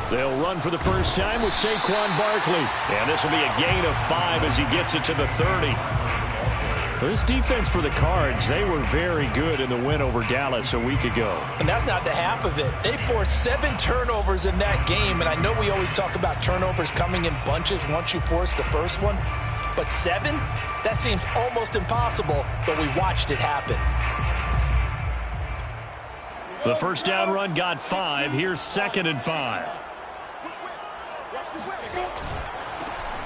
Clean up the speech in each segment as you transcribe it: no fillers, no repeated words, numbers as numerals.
They'll run for the first time with Saquon Barkley. And this will be a gain of 5 as he gets it to the 30. This defense for the Cards, they were very good in the win over Dallas a week ago. And that's not the half of it. They forced 7 turnovers in that game. And I know we always talk about turnovers coming in bunches once you force the first one. But 7? That seems almost impossible, but we watched it happen. The first down run got 5. Here's 2nd and 5.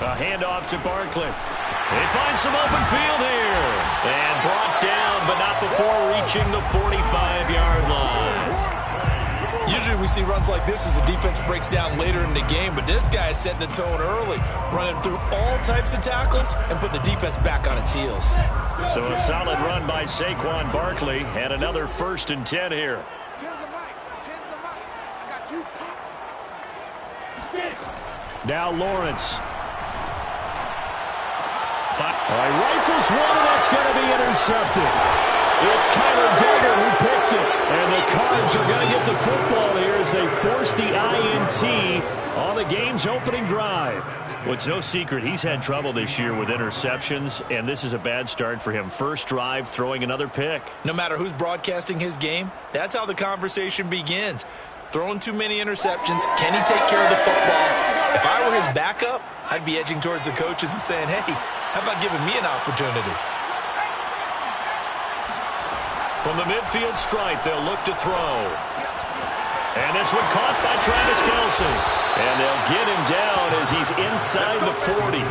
A handoff to Barkley. They find some open field here. And brought down, but not before reaching the 45-yard line. Usually we see runs like this as the defense breaks down later in the game, but this guy is setting the tone early, running through all types of tackles and putting the defense back on its heels. So a solid run by Saquon Barkley and another 1st and 10 here. Now Lawrence. Rifles one, and that's going to be intercepted. It's Kyler Duggar who picks it. And the Cards are going to get the football here as they force the INT on the game's opening drive. Well, it's no secret he's had trouble this year with interceptions, and this is a bad start for him. First drive, throwing another pick. No matter who's broadcasting his game, that's how the conversation begins. Throwing too many interceptions. Can he take care of the football? If I were his backup, I'd be edging towards the coaches and saying, hey, how about giving me an opportunity? From the midfield stripe, they'll look to throw. And this one caught by Travis Kelce. And they'll get him down as he's inside the 40.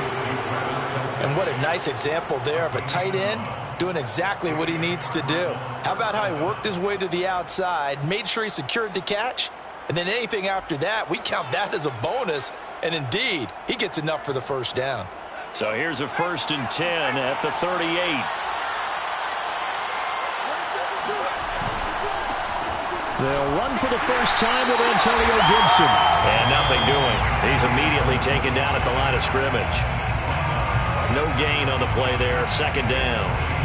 And what a nice example there of a tight end doing exactly what he needs to do. How about how he worked his way to the outside, made sure he secured the catch, and then anything after that, we count that as a bonus. And indeed, he gets enough for the first down. So here's a 1st and 10 at the 38. They'll run for the first time with Antonio Gibson. And nothing doing. He's immediately taken down at the line of scrimmage. No gain on the play there. 2nd down.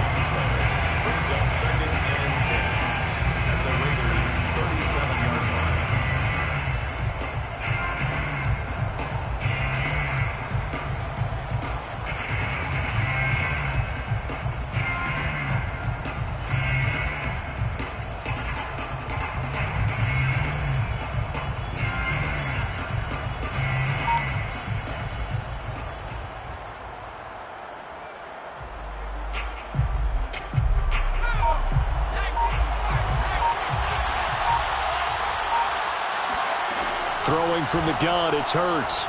Throwing from the gun, it's Hurts.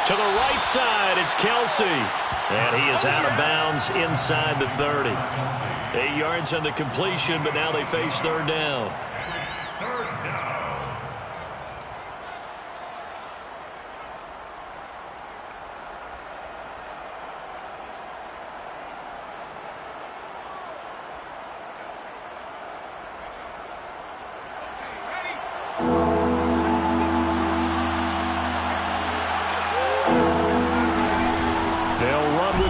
To the right side, it's Kelce. And he is out of bounds inside the 30. 8 yards on the completion, but now they face 3rd down.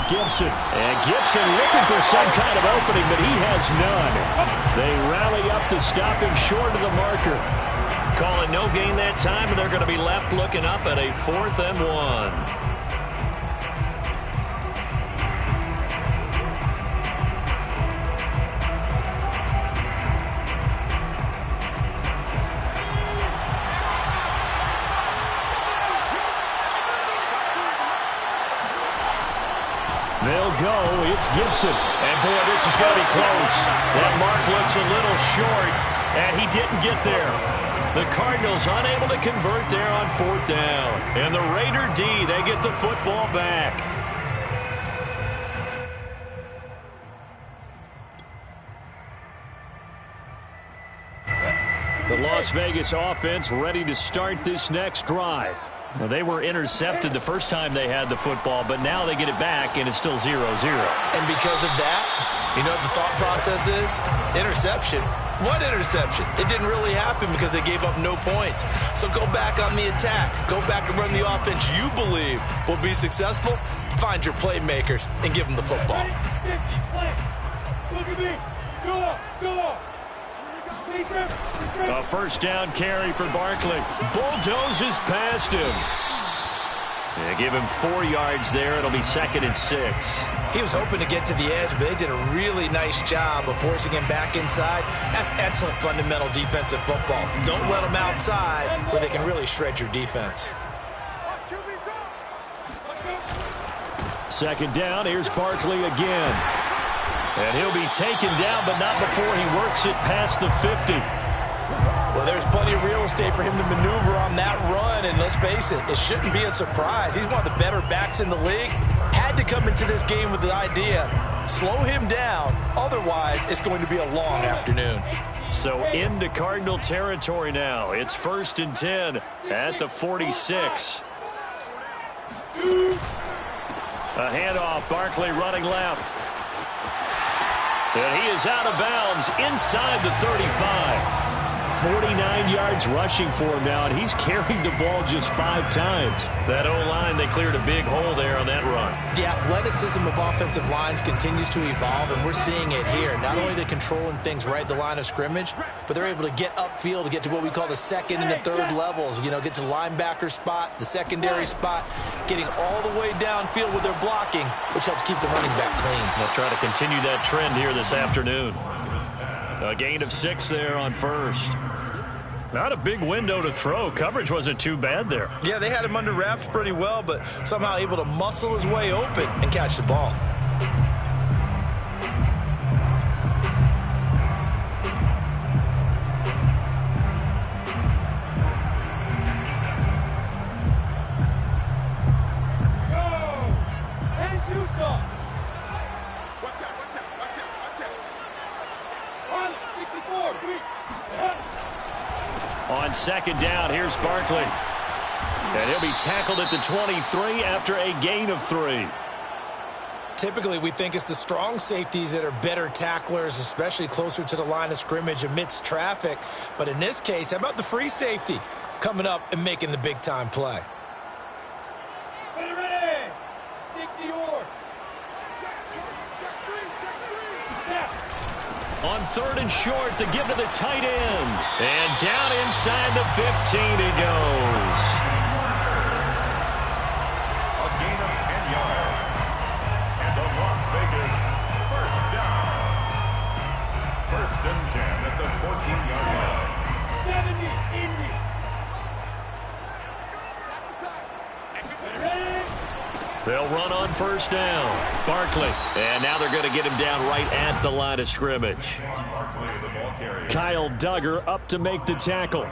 Gibson. And Gibson looking for some kind of opening, but he has none. They rally up to stop him short of the marker. Calling no gain that time, and they're going to be left looking up at a 4th and 1. They'll go. It's Gibson. And, boy, this is going to be close. That mark looks a little short, and he didn't get there. The Cardinals unable to convert there on 4th down. And the Raider D, they get the football back. The Las Vegas offense ready to start this next drive. Well, they were intercepted the first time they had the football, but now they get it back, and it's still 0-0. And because of that, you know what the thought process is? Interception. What interception? It didn't really happen because they gave up no points. So go back on the attack. Go back and run the offense you believe will be successful. Find your playmakers and give them the football. Look at me. Go. A first down carry for Barkley. Bulldozes past him. Yeah, give him 4 yards there. It'll be 2nd and 6. He was hoping to get to the edge, but they did a really nice job of forcing him back inside. That's excellent fundamental defensive football. Don't let them outside where they can really shred your defense. 2nd down. Here's Barkley again. And he'll be taken down, but not before he works it past the 50. Well, there's plenty of real estate for him to maneuver on that run, and let's face it, it shouldn't be a surprise. He's one of the better backs in the league. Had to come into this game with the idea, slow him down, otherwise it's going to be a long afternoon. So into Cardinal territory now. It's 1st and 10 at the 46. A handoff, Barkley running left. And he is out of bounds inside the 35. 49 yards rushing for him now, and he's carried the ball just 5 times. That O-line, they cleared a big hole there on that run. The athleticism of offensive lines continues to evolve, and we're seeing it here. Not only are they controlling things right at the line of scrimmage, but they're able to get upfield to get to what we call the 2nd and the 3rd levels. You know, get to the linebacker spot, the secondary spot, getting all the way downfield with their blocking, which helps keep the running back clean. They'll try to continue that trend here this afternoon. A gain of 6 there on 1st. Not a big window to throw. Coverage wasn't too bad there. Yeah, they had him under wraps pretty well, but somehow able to muscle his way open and catch the ball. On 2nd down, here's Barkley. And he'll be tackled at the 23 after a gain of 3. Typically, we think it's the strong safeties that are better tacklers, especially closer to the line of scrimmage amidst traffic. But in this case, how about the free safety coming up and making the big-time play? Ready. 60 or. On 3rd and short, to give to the tight end. And down inside the 15 he goes. A gain of 10 yards. And the Las Vegas first down. 1st and 10 at the 14-yard line. 70, Indy. They'll run on 1st down. Barkley. And now they're going to get him down right at the line of scrimmage. Kyle Duggar up to make the tackle.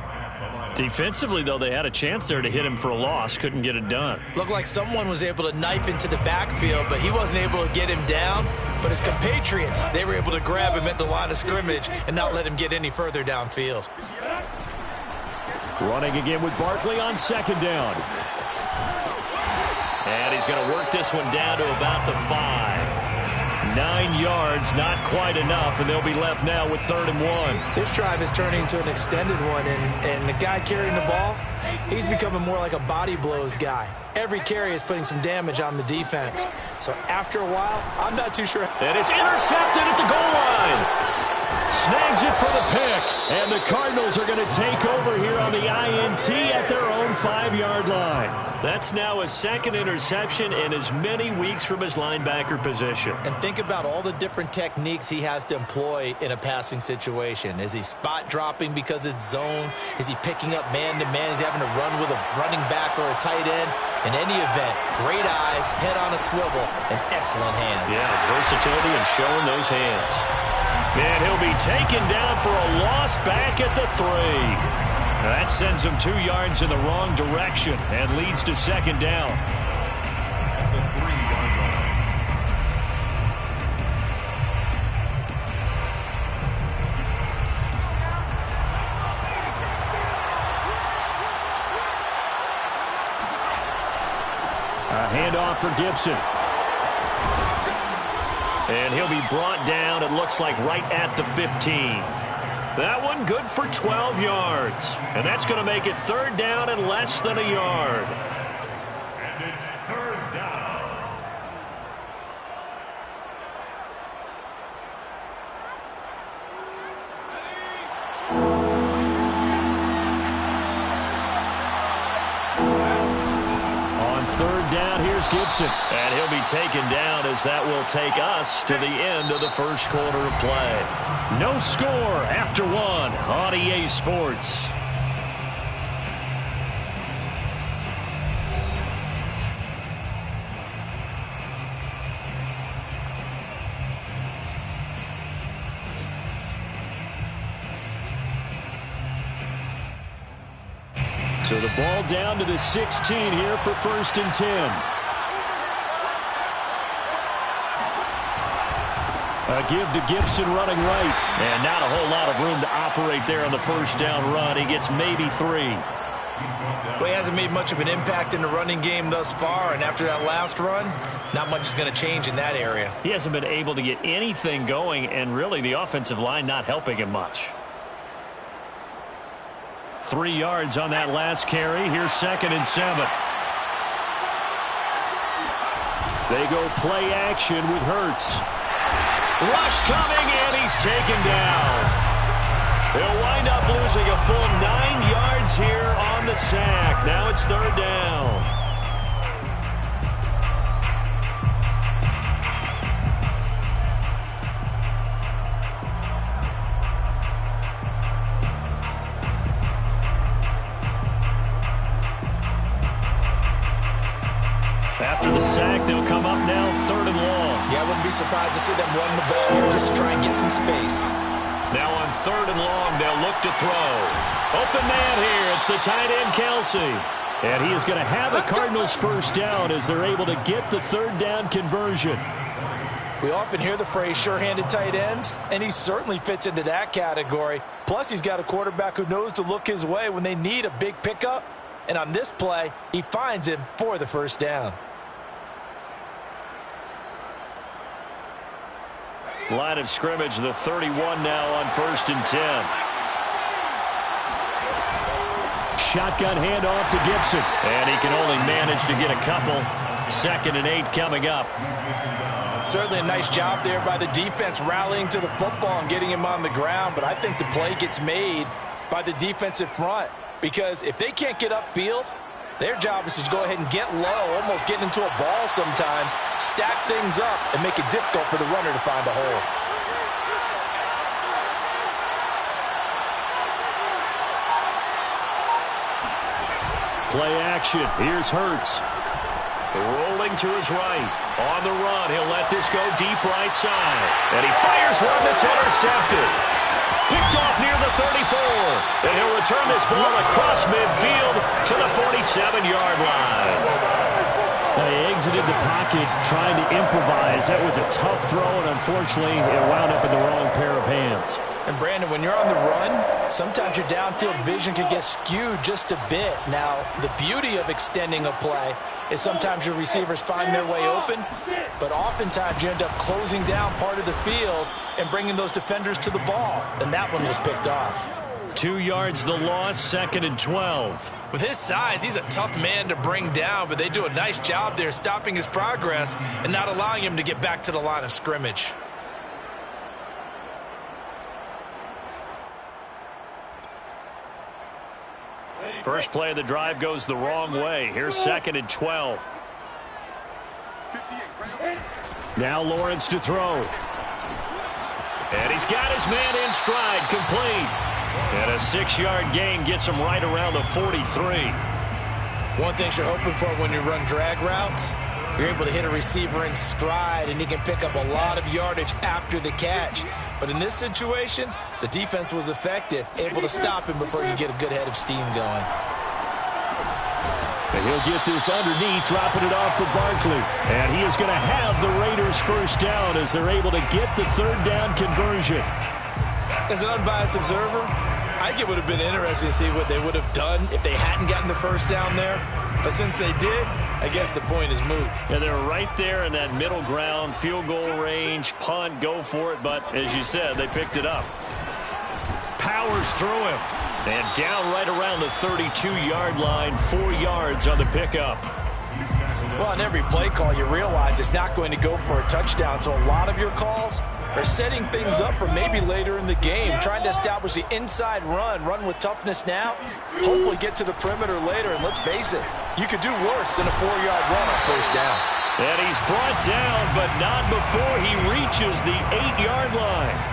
Defensively, though, they had a chance there to hit him for a loss. Couldn't get it done. Looked like someone was able to knife into the backfield, but he wasn't able to get him down. But his compatriots, they were able to grab him at the line of scrimmage and not let him get any further downfield. Running again with Barkley on 2nd down. And he's going to work this one down to about the 5. 9 yards, not quite enough, and they'll be left now with 3rd and 1. This drive is turning into an extended one, and the guy carrying the ball, he's becoming more like a body blows guy. Every carry is putting some damage on the defense. So after a while, I'm not too sure. And it's intercepted at the goal line. Snags it for the pick, and the Cardinals are going to take over here on the INT at their own 5-yard line. That's now his 2nd interception in as many weeks from his linebacker position. And think about all the different techniques he has to employ in a passing situation. Is he spot dropping because it's zone? Is he picking up man-to-man? Is he having to run with a running back or a tight end? In any event, great eyes, head on a swivel, and excellent hands. Yeah, versatility and showing those hands. And he'll be taken down for a loss back at the 3. That sends him 2 yards in the wrong direction and leads to 2nd down. At the 3-yard line. for Gibson. And he'll be brought down, it looks like, right at the 15. That one good for 12 yards. And that's going to make it third down and less than a yard. And it's third down. Third down, here's Gibson. And he'll be taken down as that will take us to the end of the first quarter of play. No score after one on EA Sports. So the ball down to the 16 here for 1st and 10. A give to Gibson running right. And not a whole lot of room to operate there on the first down run. He gets maybe 3. Well, he hasn't made much of an impact in the running game thus far, and after that last run, not much is going to change in that area. He hasn't been able to get anything going, and really the offensive line not helping him much. 3 yards on that last carry. Here's 2nd and 7. They go play action with Hurts. Rush coming, and he's taken down. He'll wind up losing a full 9 yards here on the sack. Now it's third down. After the sack, they'll come up now 3rd and long. Yeah, I wouldn't be surprised to see them run the ball here just to try and get some space. Now on 3rd and long, they'll look to throw. Open man here. It's the tight end, Kelsey. And he is going to have the Cardinals first down as they're able to get the third down conversion. We often hear the phrase sure-handed tight ends, and he certainly fits into that category. Plus, he's got a quarterback who knows to look his way when they need a big pickup. And on this play, he finds him for the first down. Line of scrimmage, the 31 now on 1st and 10. Shotgun handoff to Gibson. And he can only manage to get a couple. 2nd and 8 coming up. Certainly a nice job there by the defense rallying to the football and getting him on the ground. But I think the play gets made by the defensive front. Because if they can't get upfield, their job is to go ahead and get low, almost get into a ball sometimes, stack things up, and make it difficult for the runner to find a hole. Play action. Here's Hurts. Rolling to his right. On the run, he'll let this go deep right side. And he fires one that's intercepted. Picked off near the 34. And he'll return this ball across midfield to the 47-yard line. They exited the pocket trying to improvise. That was a tough throw, and unfortunately, it wound up in the wrong pair of hands. And, Brandon, when you're on the run, sometimes your downfield vision can get skewed just a bit. Now, the beauty of extending a play is sometimes your receivers find their way open, but oftentimes you end up closing down part of the field and bringing those defenders to the ball. And that one was picked off. 2 yards the loss, 2nd and 12. With his size, he's a tough man to bring down, but they do a nice job there stopping his progress and not allowing him to get back to the line of scrimmage. First play of the drive goes the wrong way. Here's 2nd and 12. Now Lawrence to throw. And he's got his man in stride, complete. And a 6-yard gain gets him right around the 43. One thing you're hoping for when you run drag routes, you're able to hit a receiver in stride, and he can pick up a lot of yardage after the catch. But in this situation, the defense was effective, able to stop him before you get a good head of steam going. And he'll get this underneath, dropping it off for Barkley. And he is going to have the Raiders first down as they're able to get the third down conversion. As an unbiased observer, I think it would have been interesting to see what they would have done if they hadn't gotten the first down there. But since they did, I guess the point is moot. Yeah, they're right there in that middle ground, field goal range, punt, go for it. But as you said, they picked it up. Powers through him. And down right around the 32-yard line, 4 yards on the pickup. Well, on every play call, you realize it's not going to go for a touchdown. So a lot of your calls are setting things up for maybe later in the game, trying to establish the inside run with toughness now, hopefully get to the perimeter later. And let's face it, you could do worse than a 4-yard run on first down. And he's brought down, but not before he reaches the 8-yard line.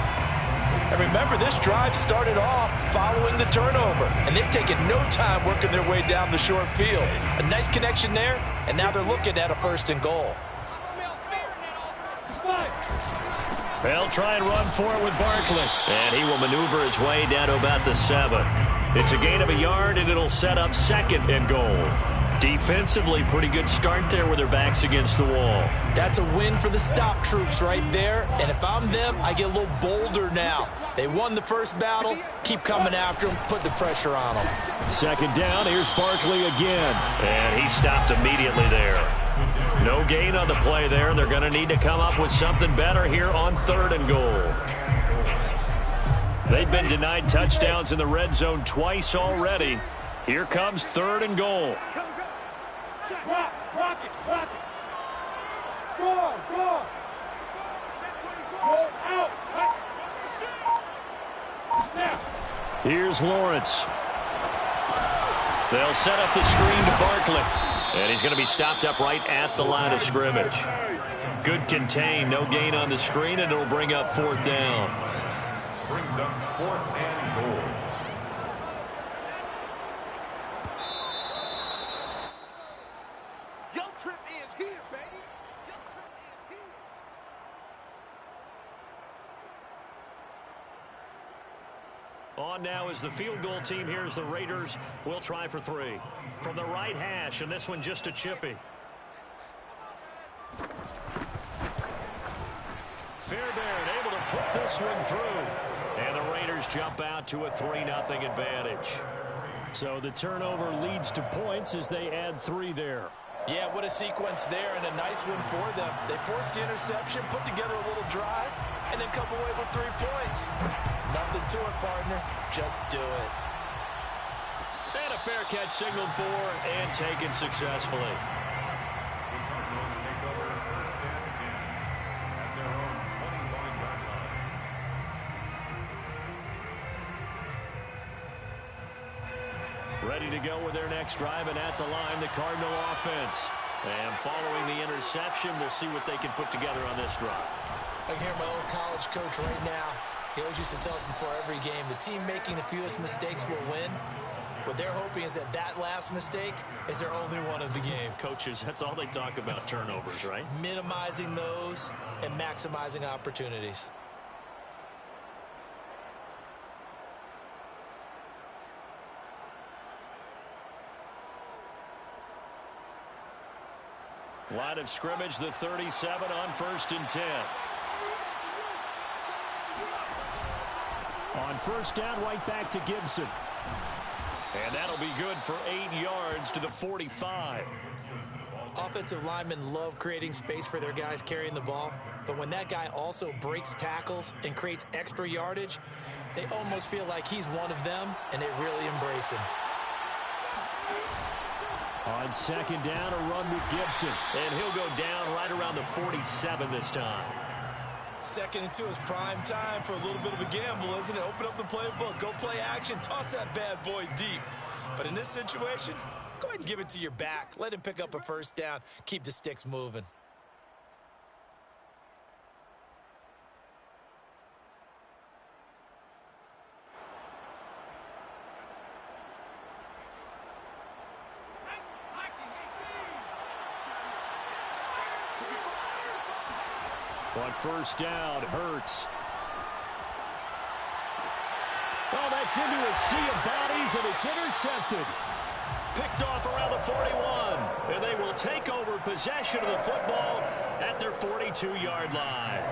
And remember, this drive started off following the turnover, and they've taken no time working their way down the short field. A nice connection there, and now they're looking at a 1st and goal. They'll try and run for it with Barkley. And he will maneuver his way down to about the 7. It's a gain of a yard, and it'll set up 2nd and goal. Defensively, pretty good start there with their backs against the wall. That's a win for the stop troops right there. And if I'm them, I get a little bolder now. They won the first battle. Keep coming after them. Put the pressure on them. 2nd down. Here's Barkley again. And he stopped immediately there. No gain on the play there. They're going to need to come up with something better here on 3rd and goal. They've been denied touchdowns in the red zone twice already. Here comes 3rd and goal. Rock it. Go on. Go out. Snap. Here's Lawrence. They'll set up the screen to Barkley. And he's going to be stopped up right at the line of scrimmage. Good contain. No gain on the screen, and it'll bring up 4th down. Brings up 4th and goal. On now is the field goal team. Here's the Raiders. We'll try for 3. From the right hash, and this one just a chippy. Fairbairn able to put this one through. And the Raiders jump out to a 3-0 advantage. So the turnover leads to points as they add 3 there. Yeah, what a sequence there, and a nice one for them. They forced the interception, put together a little drive, and then come away with 3 points. Nothing to it, partner. Just do it. And a fair catch signaled for and taken successfully. The Cardinals take over 1st and 10 at their own 25-yard line. Ready to go with their next drive, and at the line, the Cardinal offense. And following the interception, we'll see what they can put together on this drive. I can hear my old college coach right now. He always used to tell us before every game, the team making the fewest mistakes will win. What they're hoping is that last mistake is their only one of the game. Coaches, that's all they talk about, turnovers, right? Minimizing those and maximizing opportunities. Line of scrimmage, the 37 on 1st and 10. On 1st down, right back to Gibson. And that'll be good for 8 yards to the 45. Offensive linemen love creating space for their guys carrying the ball. But when that guy also breaks tackles and creates extra yardage, they almost feel like he's one of them, and they really embrace him. On 2nd down, a run with Gibson. And he'll go down right around the 47 this time. 2nd and 2 is prime time for a little bit of a gamble, isn't it? Open up the playbook, go play action, toss that bad boy deep. But in this situation, go ahead and give it to your back. Let him pick up a 1st down. Keep the sticks moving. On 1st down, Hurts. Oh, that's into a sea of bodies, and it's intercepted. Picked off around the 41, and they will take over possession of the football at their 42-yard line.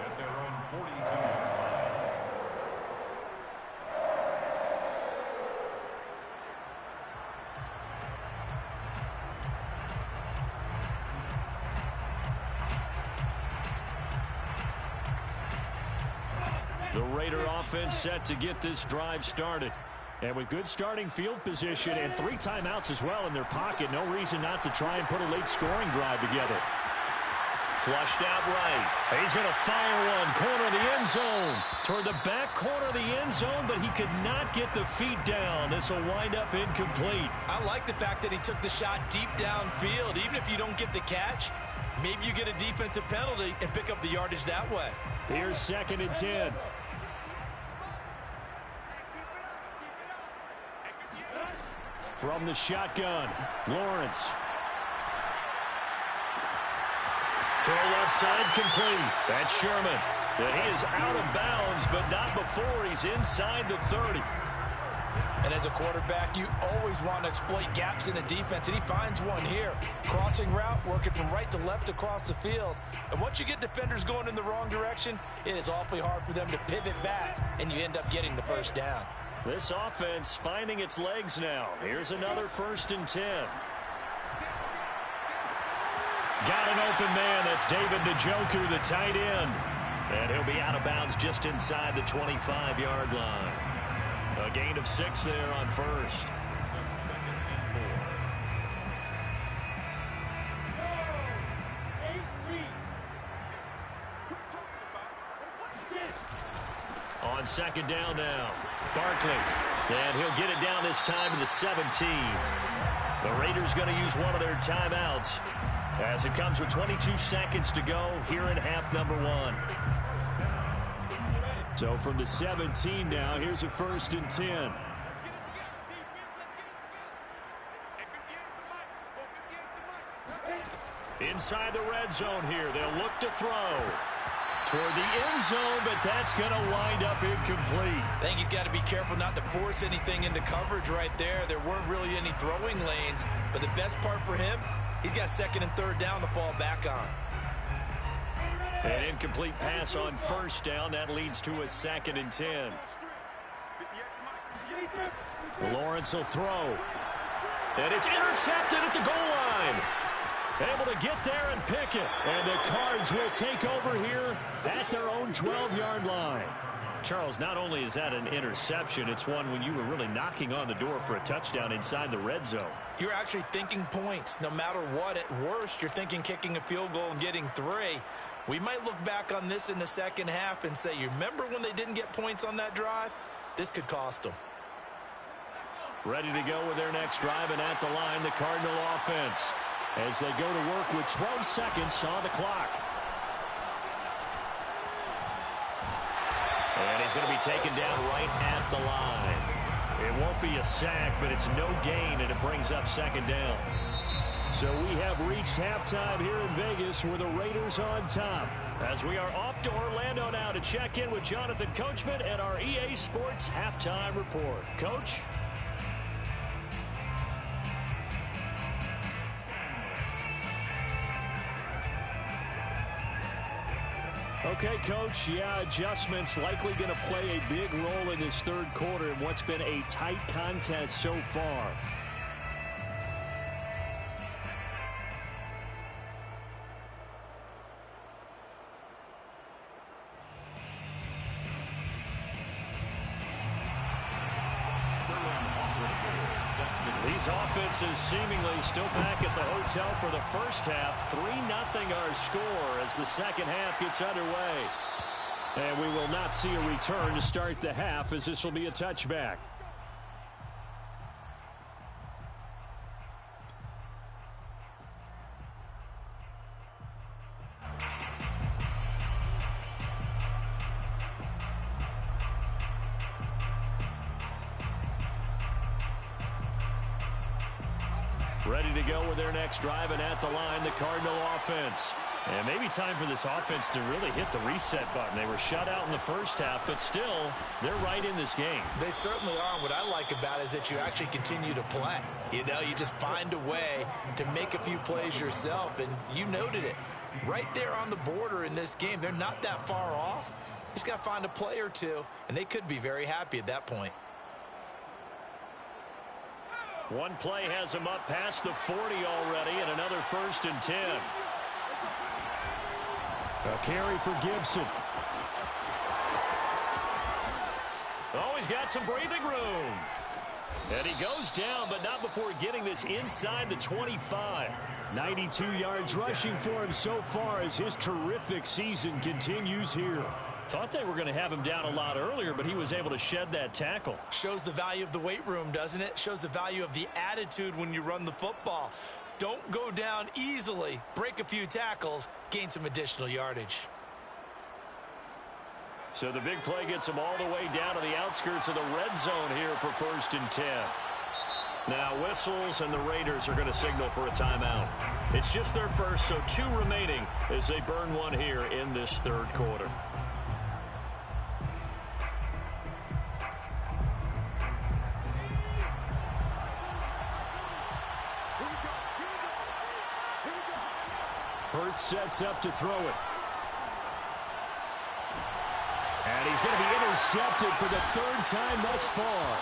At their own 42-yard line. The Raider offense set to get this drive started. And with good starting field position and 3 timeouts as well in their pocket, no reason not to try and put a late scoring drive together. Flushed out right. He's going to fire one. Corner of the end zone. Toward the back corner of the end zone, but he could not get the feet down. This will wind up incomplete. I like the fact that he took the shot deep downfield. Even if you don't get the catch, maybe you get a defensive penalty and pick up the yardage that way. Here's 2nd and 10. From the shotgun, Lawrence. Throw left side complete. That's Sherman. And he is out of bounds, but not before he's inside the 30. And as a quarterback, you always want to exploit gaps in the defense, and he finds one here. Crossing route, working from right to left across the field. And once you get defenders going in the wrong direction, it is awfully hard for them to pivot back, and you end up getting the first down. This offense finding its legs now. Here's another 1st and 10. Got an open man. That's David Njoku, the tight end. And he'll be out of bounds just inside the 25-yard line. A gain of 6 there on 1st. On 2nd down now, Barkley. And he'll get it down this time to the 17. The Raiders going to use one of their timeouts as it comes with 22 seconds to go here in half number 1. So from the 17 now, here's a 1st and 10. Inside the red zone here, they'll look to throw toward the end zone, but that's going to wind up incomplete. I think he's got to be careful not to force anything into coverage right there. There weren't really any throwing lanes, but the best part for him, he's got 2nd and 3rd down to fall back on. An incomplete pass on 1st down. That leads to a 2nd and 10. Lawrence will throw. And it's intercepted at the goal line. Able to get there and pick it. And the Cards will take over here at their own 12-yard line. Charles, not only is that an interception, it's one when you were really knocking on the door for a touchdown inside the red zone. You're actually thinking points. No matter what, at worst, you're thinking kicking a field goal and getting 3. We might look back on this in the second half and say, you remember when they didn't get points on that drive? This could cost them. Ready to go with their next drive, and at the line, the Cardinal offense, as they go to work with 12 seconds on the clock. And he's going to be taken down right at the line. It won't be a sack, but it's no gain, and it brings up 2nd down. So we have reached halftime here in Vegas with the Raiders on top. As we are off to Orlando now to check in with Jonathan Coachman and our EA Sports Halftime Report. Coach? Okay, Coach, yeah, adjustments likely going to play a big role in this 3rd quarter in what's been a tight contest so far. These offenses seemingly still back at the hotel for the first half. 3-0 our score as the second half gets underway. And we will not see a return to start the half, as this will be a touchback. Ready to go with their next drive, and at the line, the Cardinal offense. And maybe time for this offense to really hit the reset button. They were shut out in the first half, but still, they're right in this game. They certainly are. What I like about it is that you actually continue to play. You know, you just find a way to make a few plays yourself, and you noted it. Right there on the border in this game, they're not that far off. Just got to find a play or two, and they could be very happy at that point. One play has him up past the 40 already, and another 1st and 10. A carry for Gibson. Oh, he's got some breathing room. And he goes down, but not before getting this inside the 25. 92 yards rushing for him so far as his terrific season continues here. Thought they were going to have him down a lot earlier, but he was able to shed that tackle. Shows the value of the weight room, doesn't it? Shows the value of the attitude when you run the football. Don't go down easily. Break a few tackles. Gain some additional yardage. So the big play gets him all the way down to the outskirts of the red zone here for 1st and 10. Now whistles, and the Raiders are going to signal for a timeout. It's just their first, so 2 remaining as they burn one here in this 3rd quarter. Hurts sets up to throw it. And he's going to be intercepted for the 3rd time thus far.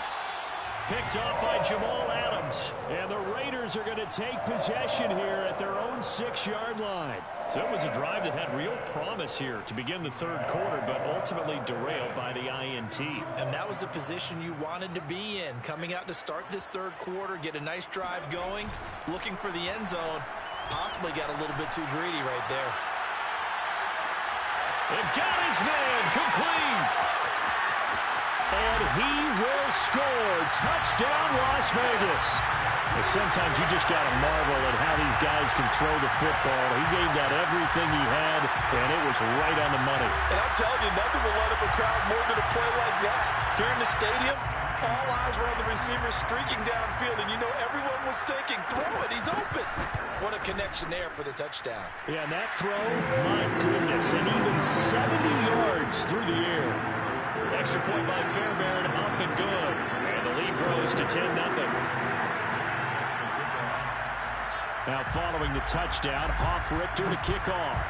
Picked off by Jamal Adams. And the Raiders are going to take possession here at their own 6-yard line. So it was a drive that had real promise here to begin the 3rd quarter, but ultimately derailed by the INT. And that was the position you wanted to be in. Coming out to start this 3rd quarter, get a nice drive going, looking for the end zone. Possibly got a little bit too greedy right there. And got his man complete. And he will score. Touchdown, Las Vegas. Well, sometimes you just got to marvel at how these guys can throw the football. He gave that everything he had, and it was right on the money. And I'm telling you, nothing will light up a crowd more than a play like that. Here in the stadium, all eyes were on the receiver streaking downfield, and you know everyone was thinking, throw it, he's open. What a connection there for the touchdown. Yeah, and that throw, my goodness, and even 70 yards through the air. Extra point by Fairbairn, up and good. And the lead grows to 10-0. Now following the touchdown, Hoff-Richter to kick off.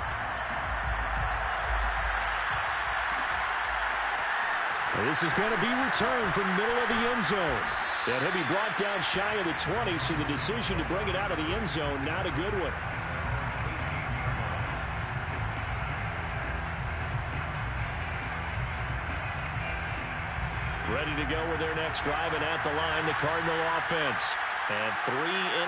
And this is going to be returned from middle of the end zone. And he'll be brought down shy of the 20, so the decision to bring it out of the end zone, not a good one. Ready to go with their next drive, and at the line, the Cardinal offense. And 3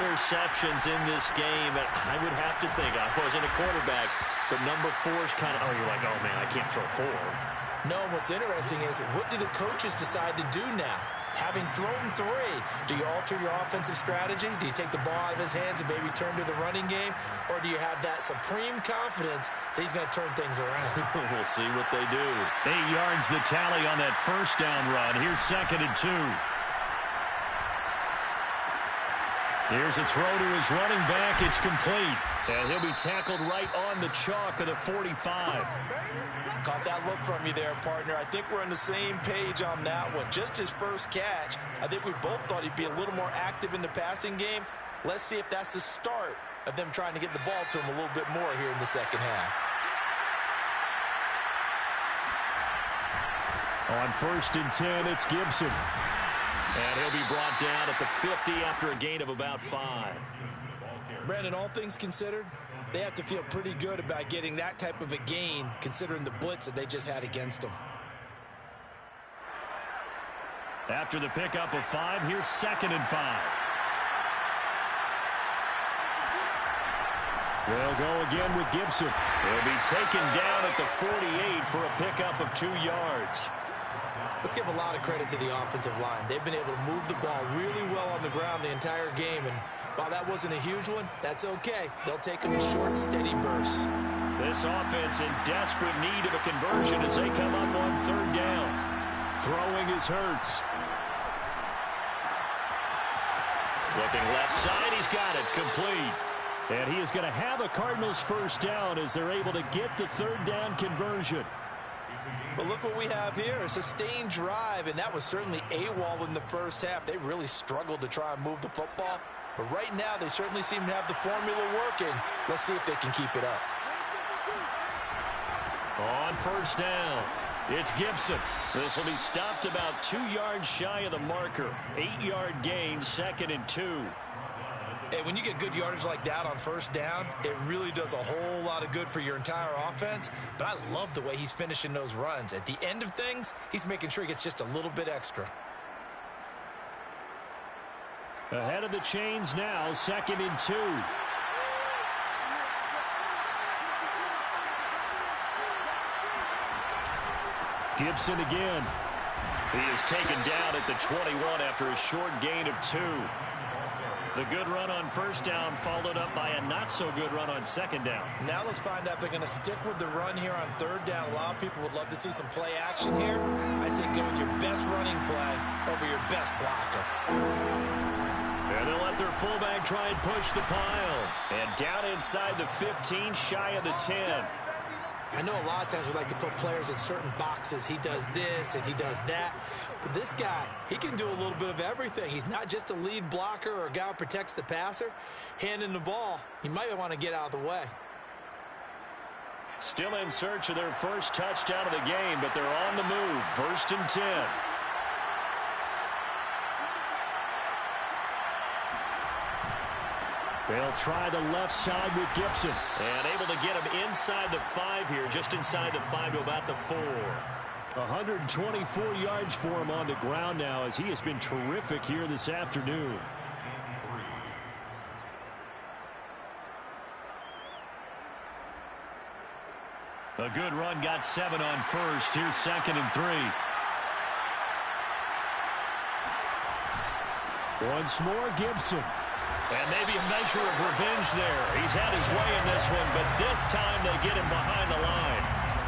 interceptions in this game. And I would have to think, I wasn't a quarterback, but number 4 is kind of, you're like, oh, man, I can't throw 4. No, what's interesting is, what do the coaches decide to do now? Having thrown 3, do you alter your offensive strategy? Do you take the ball out of his hands and maybe turn to the running game? Or do you have that supreme confidence that he's going to turn things around? We'll see what they do. 8 yards the tally on that 1st down run. Here's 2nd and 2. Here's a throw to his running back. It's complete. And he'll be tackled right on the chalk of the 45. Caught that look from you there, partner. I think we're on the same page on that one. Just his first catch. I think we both thought he'd be a little more active in the passing game. Let's see if that's the start of them trying to get the ball to him a little bit more here in the 2nd half. On 1st and 10, it's Gibson. And he'll be brought down at the 50 after a gain of about 5. Brandon, all things considered, they have to feel pretty good about getting that type of a gain, considering the blitz that they just had against them. After the pickup of 5, here's 2nd and 5. They'll go again with Gibson. He'll be taken down at the 48 for a pickup of 2 yards. Let's give a lot of credit to the offensive line. They've been able to move the ball really well on the ground the entire game, and while that wasn't a huge one, that's okay. They'll take them in short, steady bursts. This offense in desperate need of a conversion as they come up on 3rd down. Throwing is Hurts. Looking left side, he's got it, complete. And he is going to have a Cardinals 1st down as they're able to get the 3rd down conversion. But look what we have here, a sustained drive, and that was certainly AWOL in the 1st half. They really struggled to try and move the football. But right now, they certainly seem to have the formula working. Let's see if they can keep it up. On 1st down, it's Gibson. This will be stopped about 2 yards shy of the marker. 8-yard gain, 2nd and 2. And when you get good yardage like that on first down, it really does a whole lot of good for your entire offense. But I love the way he's finishing those runs. At the end of things, he's making sure he gets just a little bit extra. Ahead of the chains now, 2nd and 2. Gibson again. He is taken down at the 21 after a short gain of 2. The good run on first down followed up by a not-so-good run on 2nd down. Now let's find out if they're going to stick with the run here on 3rd down. A lot of people would love to see some play action here. I say go with your best running play over your best blocker. And they'll let their fullback try and push the pile. And down inside the 15, shy of the 10. I know a lot of times we like to put players in certain boxes. He does this and he does that. But this guy, he can do a little bit of everything. He's not just a lead blocker or a guy who protects the passer. Handing the ball, you might want to get out of the way. Still in search of their first touchdown of the game, but they're on the move. 1st and 10. They'll try the left side with Gibson. And able to get him inside the 5 here, just inside the 5 to about the 4. 124 yards for him on the ground now as he has been terrific here this afternoon. A good run got 7 on first. Here's 2nd and 3. Once more, Gibson. And maybe a measure of revenge there. He's had his way in this one, but this time they get him behind the line.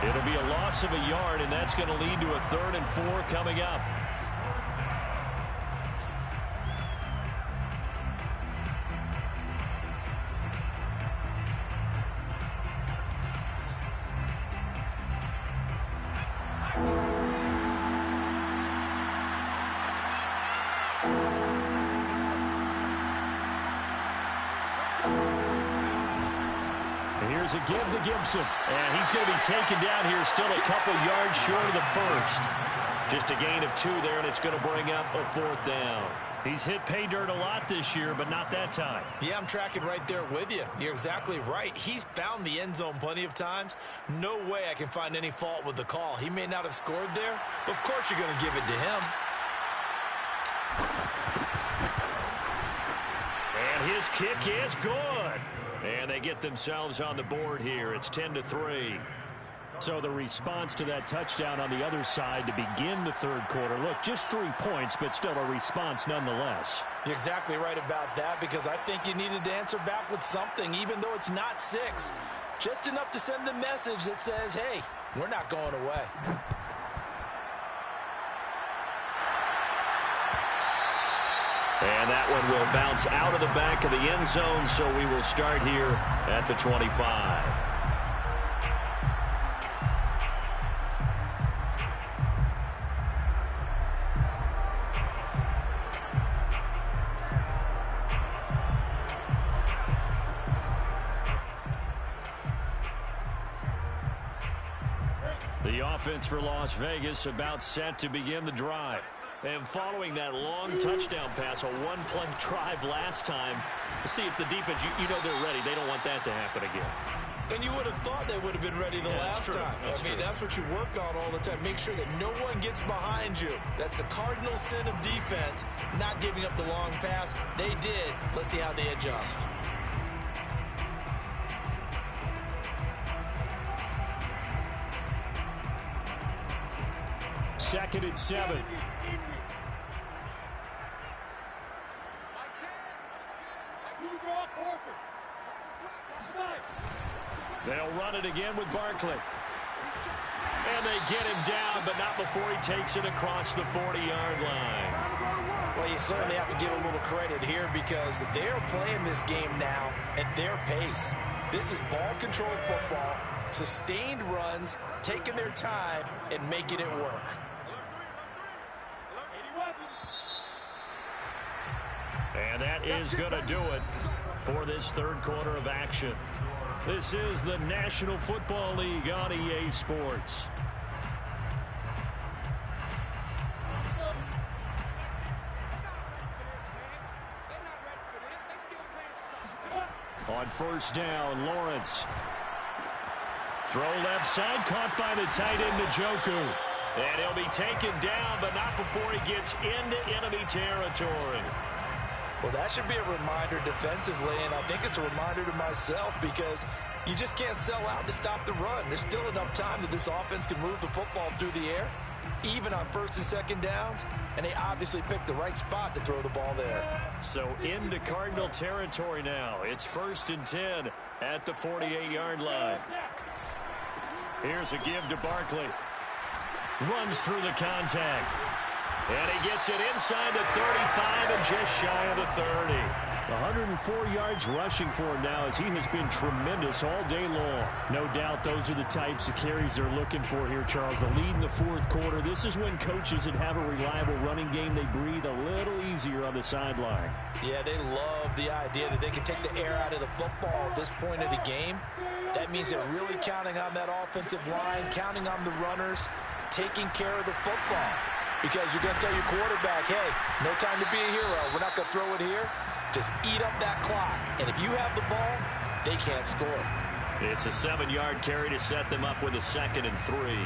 It'll be a loss of a yard, and that's going to lead to a 3rd and 4 coming up. Here's a give to Gibson. And he's going to be taken down here, still a couple yards short of the first. Just a gain of 2 there, and it's going to bring up a 4th down. He's hit pay dirt a lot this year, but not that time. Yeah, I'm tracking right there with you. You're exactly right. He's found the end zone plenty of times. No way I can find any fault with the call. He may not have scored there, but of course you're going to give it to him. And his kick is good. And they get themselves on the board here. It's 10-3. So the response to that touchdown on the other side to begin the 3rd quarter. Look, just 3 points, but still a response nonetheless. You're exactly right about that, because I think you needed to answer back with something, even though it's not 6. Just enough to send the message that says, hey, we're not going away. And that one will bounce out of the back of the end zone, so we will start here at the 25. The offense for Las Vegas about set to begin the drive. And following that long touchdown pass, a one-play drive last time, to see if the defense, you know they're ready. They don't want that to happen again. And you would have thought they would have been ready the last time. That's what you work on all the time. Make sure that no one gets behind you. That's the cardinal sin of defense, not giving up the long pass. They did. Let's see how they adjust. Second and 7. They'll run it again with Barkley. And they get him down, but not before he takes it across the 40-yard line. Well, you certainly have to give a little credit here, because they're playing this game now at their pace. This is ball-controlled football, sustained runs, taking their time, and making it work. And that is going to do it for this 3rd quarter of action. This is the National Football League on EA Sports. On first down, Lawrence. Throw left side, caught by the tight end, Njoku. And he'll be taken down, but not before he gets into enemy territory. Well, that should be a reminder defensively, and I think it's a reminder to myself because you just can't sell out to stop the run. There's still enough time that this offense can move the football through the air, even on first and second downs, and they obviously picked the right spot to throw the ball there. So into Cardinal territory now. It's 1st and 10 at the 48-yard line. Here's a give to Barkley. Runs through the contact. And he gets it inside the 35 and just shy of the 30. 104 yards rushing for him now as he has been tremendous all day long. No doubt those are the types of carries they're looking for here, Charles. The lead in the fourth quarter. This is when coaches that have a reliable running game, they breathe a little easier on the sideline. Yeah, they love the idea that they can take the air out of the football at this point of the game. That means they're really counting on that offensive line, counting on the runners, taking care of the football. Because you're going to tell your quarterback, hey, no time to be a hero. We're not going to throw it here. Just eat up that clock. And if you have the ball, they can't score. It's a 7-yard carry to set them up with a 2nd and 3.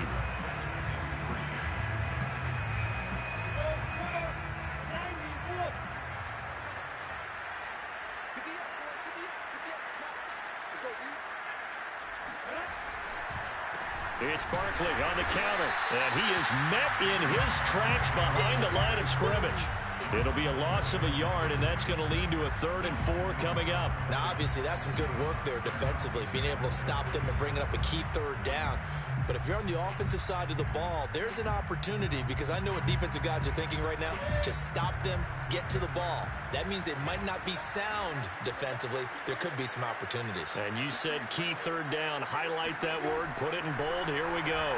It's Barkley on the counter, and he is met in his tracks behind the line of scrimmage. It'll be a loss of a yard, and that's going to lead to a 3rd and 4 coming up. Now, obviously, that's some good work there defensively, being able to stop them and bringing up a key 3rd down. But if you're on the offensive side of the ball, there's an opportunity because I know what defensive guys are thinking right now. Just stop them, get to the ball. That means they might not be sound defensively. There could be some opportunities. And you said key 3rd down. Highlight that word. Put it in bold. Here we go.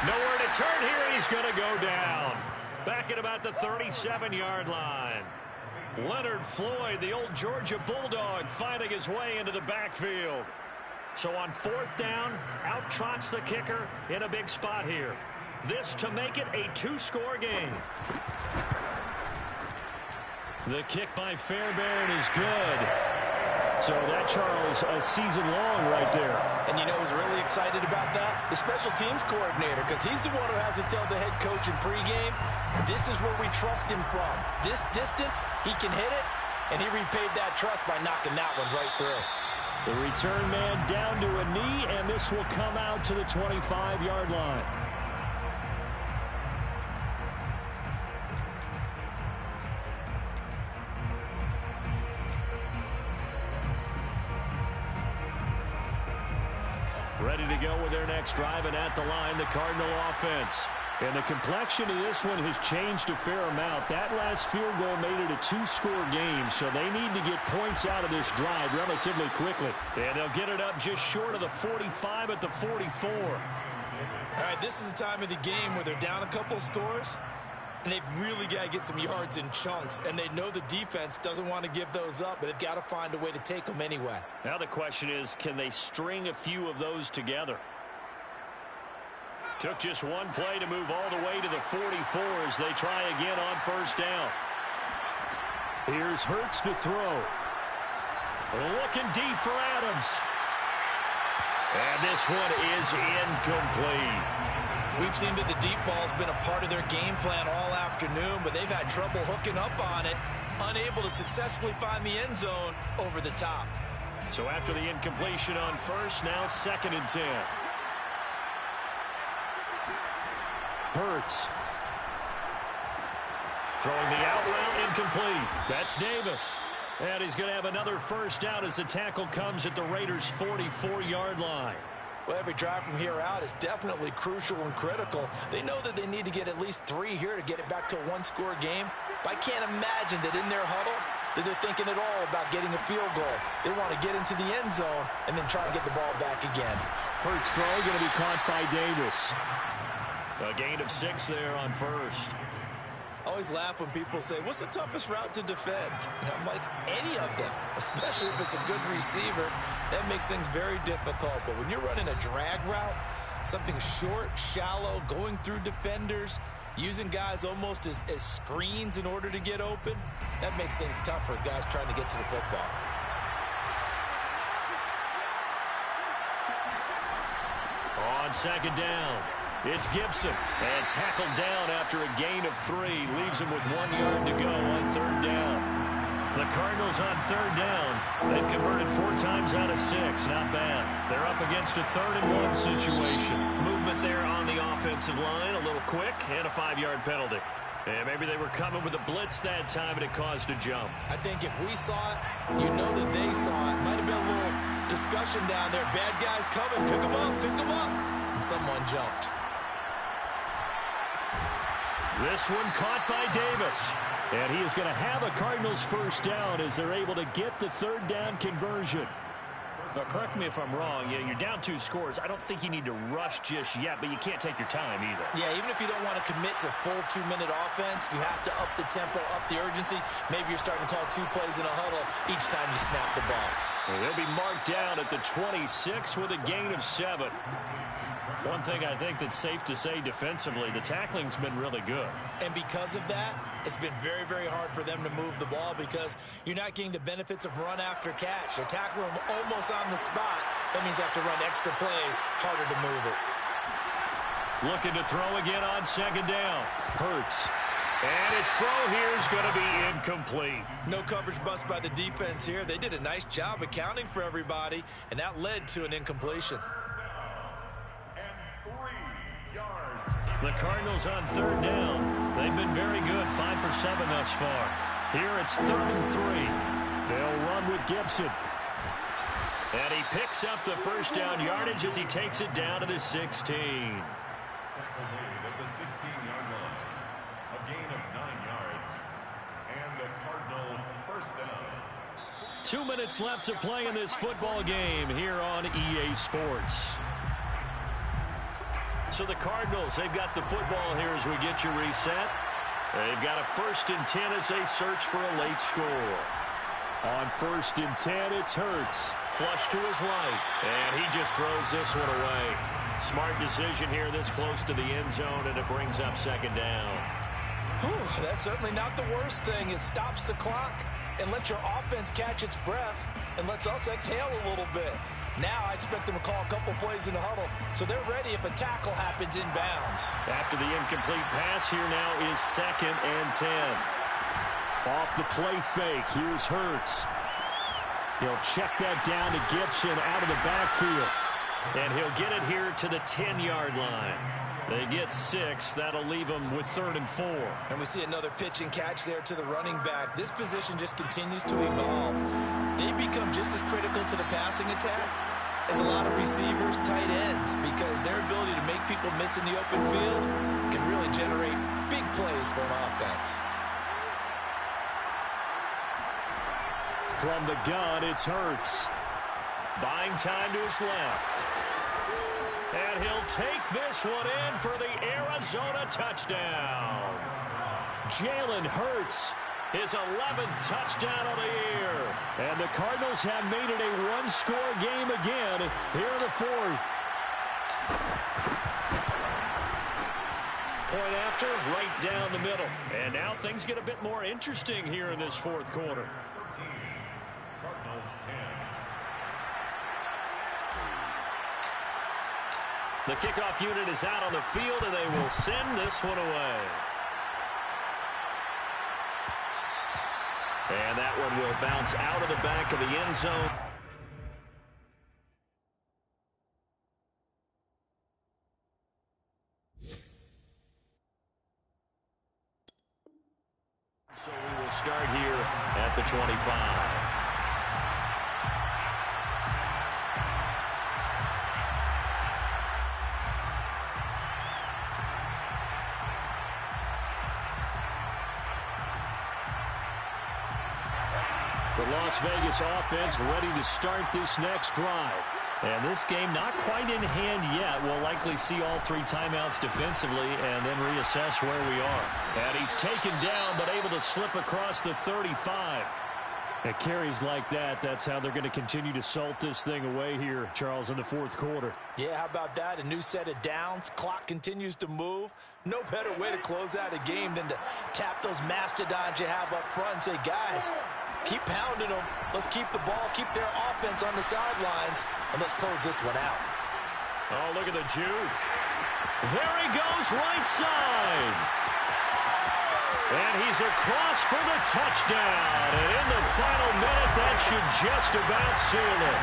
Nowhere to turn here. He's going to go down. Back at about the 37-yard line. Leonard Floyd, the old Georgia Bulldog, finding his way into the backfield. So on 4th down, out trots the kicker in a big spot here. This to make it a 2-score game. The kick by Fairbairn is good. So that, Charles, a season long right there. And you know who's really excited about that? The special teams coordinator, because he's the one who has to tell the head coach in pregame, this is where we trust him from. This distance, he can hit it, and he repaid that trust by knocking that one right through. The return man down to a knee, and this will come out to the 25-yard line. Ready to go with their next drive, and at the line, the Cardinal offense. And the complexion of this one has changed a fair amount. That last field goal made it a 2-score game, so they need to get points out of this drive relatively quickly. And they'll get it up just short of the 45 at the 44. All right, this is the time of the game where they're down a couple of scores, and they've really got to get some yards in chunks, and they know the defense doesn't want to give those up, but they've got to find a way to take them anyway. Now the question is, can they string a few of those together? Took just one play to move all the way to the 44 as they try again on 1st down. Here's Hurts to throw. Looking deep for Adams. And this one is incomplete. We've seen that the deep ball's been a part of their game plan all afternoon, but they've had trouble hooking up on it, unable to successfully find the end zone over the top. So after the incompletion on 1st, now 2nd and 10. Hurts. Throwing the out route, incomplete. That's Davis. And he's going to have another 1st down as the tackle comes at the Raiders' 44-yard line. Well, every drive from here out is definitely crucial and critical. They know that they need to get at least 3 here to get it back to a 1-score game. But I can't imagine that in their huddle that they're thinking at all about getting a field goal. They want to get into the end zone and then try and get the ball back again. Hurts throw going to be caught by Davis. A gain of 6 there on 1st. I always laugh when people say, what's the toughest route to defend? And I'm like, any of them, especially if it's a good receiver. That makes things very difficult. But when you're running a drag route, something short, shallow, going through defenders, using guys almost as screens in order to get open. That makes things tough for guys trying to get to the football. On second down, it's Gibson. And tackled down after a gain of 3. Leaves him with 1 yard to go on third down. The Cardinals on third down. They've converted 4 times out of 6. Not bad. They're up against a 3rd-and-1 situation. Movement there on the offensive line. A little quick and a 5-yard penalty. And maybe they were coming with a blitz that time and it caused a jump. I think if we saw it, you know that they saw it. Might have been a little discussion down there. Bad guys coming. Pick them up. Pick them up. And someone jumped. This one caught by Davis. And he is going to have a Cardinals first down as they're able to get the third down conversion. Now, correct me if I'm wrong. Yeah, you're down 2 scores. I don't think you need to rush just yet, but you can't take your time either. Yeah, even if you don't want to commit to full 2-minute offense, you have to up the tempo, up the urgency. Maybe you're starting to call 2 plays in a huddle each time you snap the ball. Well, they'll be marked down at the 26 with a gain of 7. One thing I think that's safe to say defensively, the tackling's been really good. And because of that, it's been very, very hard for them to move the ball because you're not getting the benefits of run after catch. They're tackling them almost on the spot. That means they have to run extra plays, harder to move it. Looking to throw again on second down. Hurts. And his throw here is going to be incomplete. No coverage bust by the defense here. They did a nice job accounting for everybody, and that led to an incompletion. The Cardinals on third down. They've been very good, 5 for 7 thus far. Here it's 3rd and 3. They'll run with Gibson. And he picks up the first down yardage as he takes it down to the 16. Tackle made at the 16-yard line. A gain of 9 yards. And the Cardinal first down. 2 minutes left to play in this football game here on EA Sports. So the Cardinals, they've got the football here as we get you reset. They've got a 1st and 10 as they search for a late score. On 1st and 10, it's Hurts. Flush to his right, and he just throws this one away. Smart decision here this close to the end zone, and it brings up second down. Whew, that's certainly not the worst thing. It stops the clock and lets your offense catch its breath and lets us exhale a little bit. Now I expect them to call a couple plays in the huddle, so they're ready if a tackle happens inbounds. After the incomplete pass, here now is 2nd and 10. Off the play fake, here's Hurts. He'll check that down to Gibson out of the backfield. And he'll get it here to the 10-yard line. They get 6. That'll leave them with 3rd and 4. And we see another pitch and catch there to the running back. This position just continues to evolve. They become just as critical to the passing attack as a lot of receivers, tight ends, because their ability to make people miss in the open field can really generate big plays for an offense. From the gun, it's Hurts. Buying time to his left. And he'll take this one in for the Arizona touchdown. Jalen Hurts, his 11th touchdown of the year. And the Cardinals have made it a 1-score game again here in the 4th. Point after, right down the middle. And now things get a bit more interesting here in this 4th quarter. 13. Cardinals 10. The kickoff unit is out on the field, and they will send this one away. And that one will bounce out of the back of the end zone. So we will start here at the 25. The Las Vegas offense ready to start this next drive. And this game not quite in hand yet. We'll likely see all 3 timeouts defensively and then reassess where we are. And he's taken down but able to slip across the 35. At carries like that, that's how they're going to continue to salt this thing away here, Charles, in the fourth quarter. Yeah, how about that? A new set of downs. Clock continues to move. No better way to close out a game than to tap those mastodons you have up front and say, guys, keep pounding them. Let's keep the ball, keep their offense on the sidelines, and let's close this one out. Oh, look at the juke. There he goes, right side. And he's across for the touchdown. And in the final minute, that should just about seal it.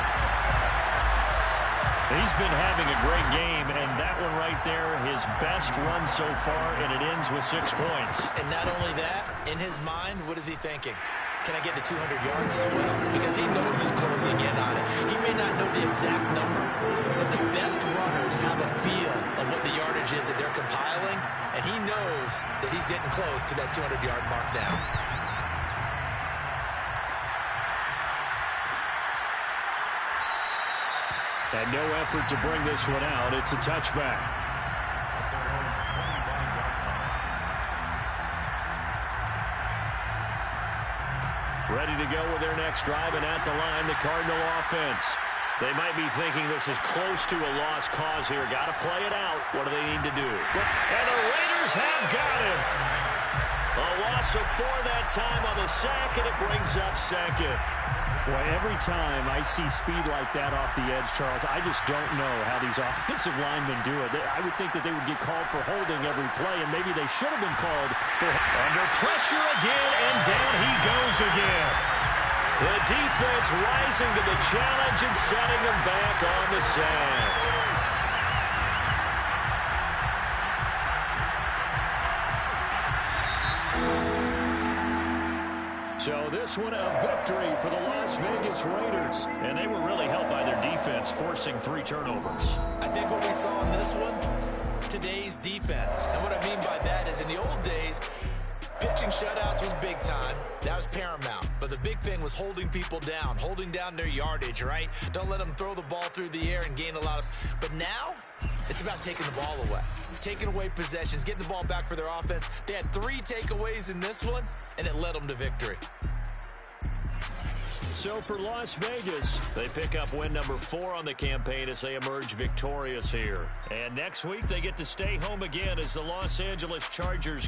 He's been having a great game, and that one right there, his best run so far, and it ends with 6 points. And not only that, in his mind, what is he thinking? Can I get to 200 yards as well? Because he knows he's closing in on it. He may not know the exact number, but the best runners have a feel of what the yardage is that they're compiling, and he knows that he's getting close to that 200-yard mark now. And no effort to bring this one out. It's a touchback. Ready to go with their next drive, and at the line, the Cardinal offense. They might be thinking this is close to a lost cause here. Got to play it out. What do they need to do? And the Raiders have got him. A loss of 4 that time on the sack, and it brings up second. Boy, every time I see speed like that off the edge, Charles, I just don't know how these offensive linemen do it. I would think that they would get called for holding every play, and maybe they should have been called for under pressure again, and down he goes again. The defense rising to the challenge and setting them back on the sand. So this one a victory for the Las Vegas Raiders. And they were really helped by their defense, forcing 3 turnovers. I think what we saw in this one, today's defense. And what I mean by that is in the old days, pitching shutouts was big time. That was paramount. But the big thing was holding people down, holding down their yardage, right? Don't let them throw the ball through the air and gain a lot of... But now, it's about taking the ball away. Taking away possessions, getting the ball back for their offense. They had 3 takeaways in this one, and it led them to victory. So for Las Vegas, they pick up win number 4 on the campaign as they emerge victorious here. And next week, they get to stay home again as the Los Angeles Chargers